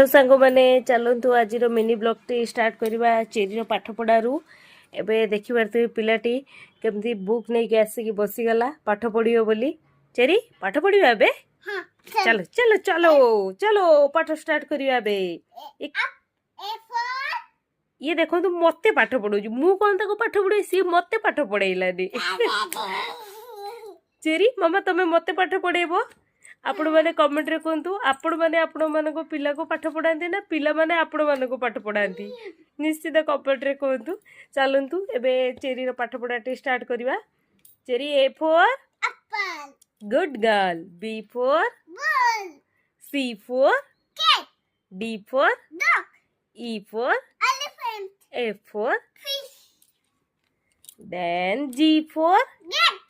Hello सांग मैंने चलतु आज मिनी ब्लॉग टी स्टार्ट करवा चेरी पाठ पढ़ारू एबे देखि पारथि पिलाटी केमती बुक नहीं के आसिक बसीगला पाठ पढ़ियो बोली। चेरी पाठ पढ़ियो एबे। हाँ, चलो चलो चलो चलो पाठ स्टार्ट करियो एबे। ये देखो तू मते पाठ पढ़ू मु कौन ताको पाठ पढ़े सी मते पाठ पढ़ेलानी। चेरी मामा तमे मते पाठ पढ़ेबो आपण माने कमेंट रे कहतु आपण माने आपण मानको पिला को पाठ पढ़ाती ना पिला माने आपण मानको पाठ पढ़ाती निश्चित कमेंट रे कहतु। चलतु एबे चेरी रो पाठ पढ़ाटी स्टार्ट करवा। Cherry A for apple, good girl, B for ball, C for cat, D for dog, E for elephant, F for fish, then G for cat,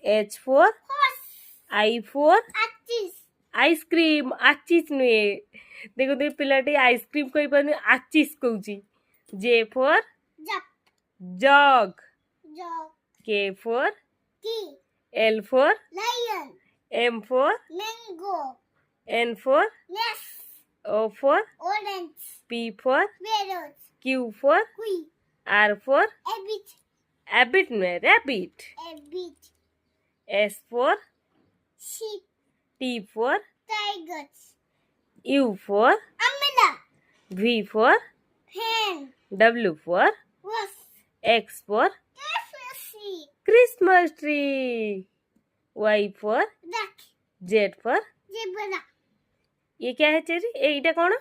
H for horse, I for artist, ice cream आचिस नुए देखो तो पिलाटी ice cream कही पानी आचिस कहूची। J for duck, jug, dog, K for key, L for lion, M for mango, N for nest, O for orange, P for parrot, Q for queen, R for rabbit, एबिट में rabbit, rabbit, S for sheep, T for tigers, U for umbrella, V for pen, W for horse, X for Christmas Christmas tree, Y for duck, Z for zebra, ये क्या है Cherry एटा कौन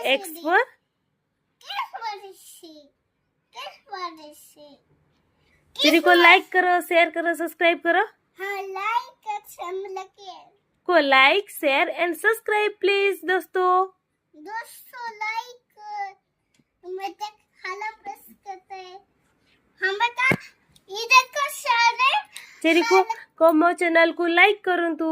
X for Cherry को like करो share करो subscribe करो को like share and subscribe please दोस्तों। चेरी को मो चैनल को लाइक करूँ तू